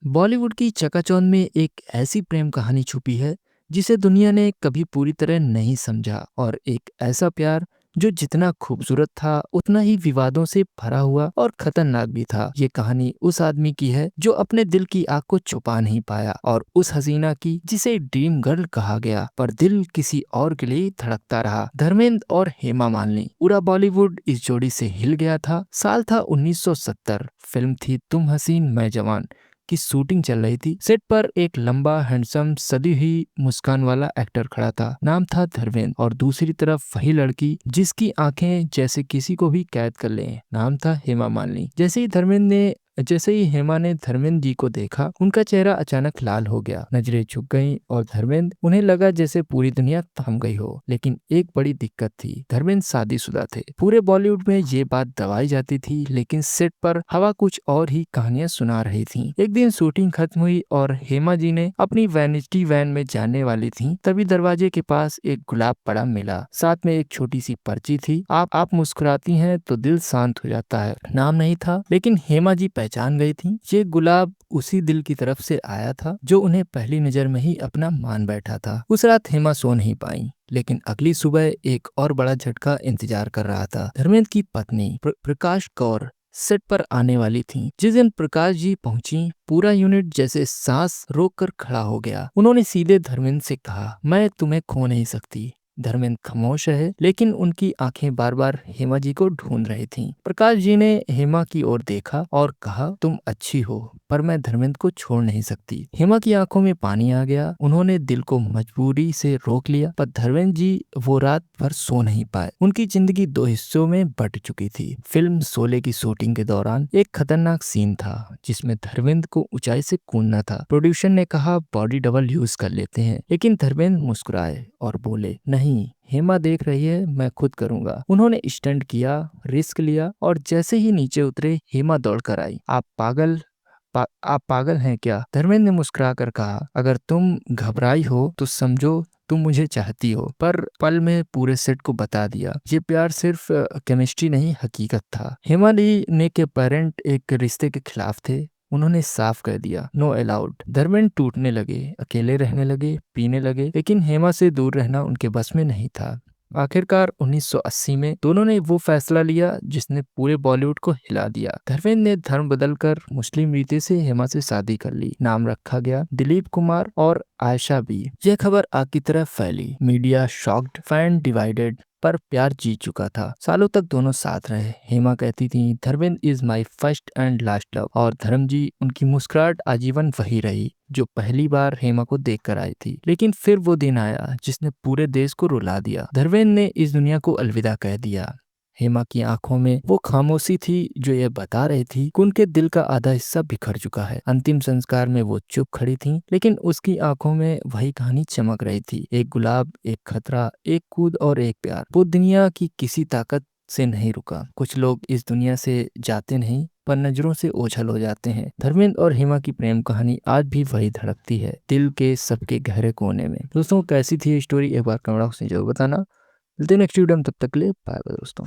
बॉलीवुड की चकाचौंध में एक ऐसी प्रेम कहानी छुपी है जिसे दुनिया ने कभी पूरी तरह नहीं समझा, और एक ऐसा प्यार जो जितना खूबसूरत था उतना ही विवादों से भरा हुआ और खतरनाक भी था। ये कहानी उस आदमी की है जो अपने दिल की आग को छुपा नहीं पाया, और उस हसीना की जिसे ड्रीम गर्ल कहा गया पर दिल किसी और के लिए धड़कता रहा। धर्मेंद्र और हेमा मालिनी, पूरा बॉलीवुड इस जोड़ी से हिल गया था। साल था 1970। फिल्म थी तुम हसीन मैं जवान की शूटिंग चल रही थी। सेट पर एक लंबा हैंडसम सदी हुई मुस्कान वाला एक्टर खड़ा था। नाम था धर्मेंद्र, और दूसरी तरफ वही लड़की जिसकी आंखें जैसे किसी को भी कैद कर ले। नाम था हेमा मालिनी। जैसे ही हेमा ने धर्मेंद्र जी को देखा, उनका चेहरा अचानक लाल हो गया, नजरें झुक गईं, और धर्मेंद्र उन्हें लगा जैसे पूरी दुनिया थम गई हो। लेकिन एक बड़ी दिक्कत थी, धर्मेंद्र शादीशुदा थे। पूरे बॉलीवुड में ये बात दबाई जाती थी, लेकिन सेट पर हवा कुछ और ही कहानियां सुना रही थी। एक दिन शूटिंग खत्म हुई और हेमा जी ने अपनी वैनिटी वैन में जाने वाली थी, तभी दरवाजे के पास एक गुलाब पड़ा मिला। साथ में एक छोटी सी पर्ची थी, आप मुस्कुराती हैं तो दिल शांत हो जाता है। नाम नहीं था, लेकिन हेमा जी पहचान गई थी। ये गुलाब उसी दिल की तरफ से आया था जो उन्हें पहली नजर में ही अपना मान बैठा था। उस रात हेमा सो नहीं पाई, लेकिन अगली सुबह एक और बड़ा झटका इंतजार कर रहा था। धर्मेंद्र की पत्नी प्रकाश कौर सेट पर आने वाली थी। जिस दिन प्रकाश जी पहुंची, पूरा यूनिट जैसे सांस रोक कर खड़ा हो गया। उन्होंने सीधे धर्मेंद्र से कहा, मैं तुम्हें खो नहीं सकती। धर्मेंद्र खामोश रहे, लेकिन उनकी आंखें बार बार हेमा जी को ढूंढ रही थीं। प्रकाश जी ने हेमा की ओर देखा और कहा, तुम अच्छी हो, पर मैं धर्मेंद्र को छोड़ नहीं सकती। हेमा की आंखों में पानी आ गया। उन्होंने दिल को मजबूरी से रोक लिया, पर धर्मेंद्र जी वो रात भर सो नहीं पाए। उनकी जिंदगी दो हिस्सों में बट चुकी थी। फिल्म शोले की शूटिंग के दौरान एक खतरनाक सीन था जिसमें धर्मेंद्र को ऊंचाई से कूदना था। प्रोड्यूसर ने कहा, बॉडी डबल यूज कर लेते हैं, लेकिन धर्मेंद्र मुस्कुराए और बोले, नहीं, हेमा देख रही है, मैं खुद करूंगा। उन्होंने स्टंट किया, रिस्क लिया, और जैसे ही नीचे उतरे, हेमा दौड़कर आई। आप पागल हैं क्या? धर्मेंद्र ने मुस्कुरा कर कहा, अगर तुम घबराई हो तो समझो तुम मुझे चाहती हो। पर पल में पूरे सेट को बता दिया, ये प्यार सिर्फ केमिस्ट्री नहीं, हकीकत था। हेमा ने के पेरेंट एक रिश्ते के खिलाफ थे। उन्होंने साफ कर दिया, नो अलाउड। धर्मेंद्र टूटने लगे, अकेले रहने लगे, पीने लगे, लेकिन हेमा से दूर रहना उनके बस में नहीं था। आखिरकार 1980 में दोनों ने वो फैसला लिया जिसने पूरे बॉलीवुड को हिला दिया। धर्मेंद्र ने धर्म बदलकर मुस्लिम रीति से हेमा से शादी कर ली। नाम रखा गया दिलीप कुमार, और आयशा भी। यह खबर आग की तरह फैली। मीडिया शॉक्ड, फैन डिवाइडेड, पर प्यार जीत चुका था। सालों तक दोनों साथ रहे। हेमा कहती थी, Dharmendra is my first and last love, और धर्म जी, उनकी मुस्कुराहट आजीवन वही रही जो पहली बार हेमा को देखकर आई थी। लेकिन फिर वो दिन आया जिसने पूरे देश को रुला दिया। धर्मेंद्र ने इस दुनिया को अलविदा कह दिया। हेमा की आंखों में वो खामोशी थी जो ये बता रही थी कि उनके दिल का आधा हिस्सा बिखर चुका है। अंतिम संस्कार में वो चुप खड़ी थी, लेकिन उसकी आंखों में वही कहानी चमक रही थी। एक गुलाब, एक खतरा, एक कूद और एक प्यार। वो दुनिया की किसी ताकत से नहीं रुका। कुछ लोग इस दुनिया से जाते नहीं, पर नजरों से ओझल हो जाते हैं। धर्मेंद्र और हेमा की प्रेम कहानी आज भी वही धड़कती है, दिल के सबके गहरे कोने में। दोस्तों, कैसी थी ये स्टोरी? एक बार कमेंट बॉक्स में जरूर बताना। मिलते हैं नेक्स्ट वीडियो में, तब तक के लिए बाय बाय दोस्तों।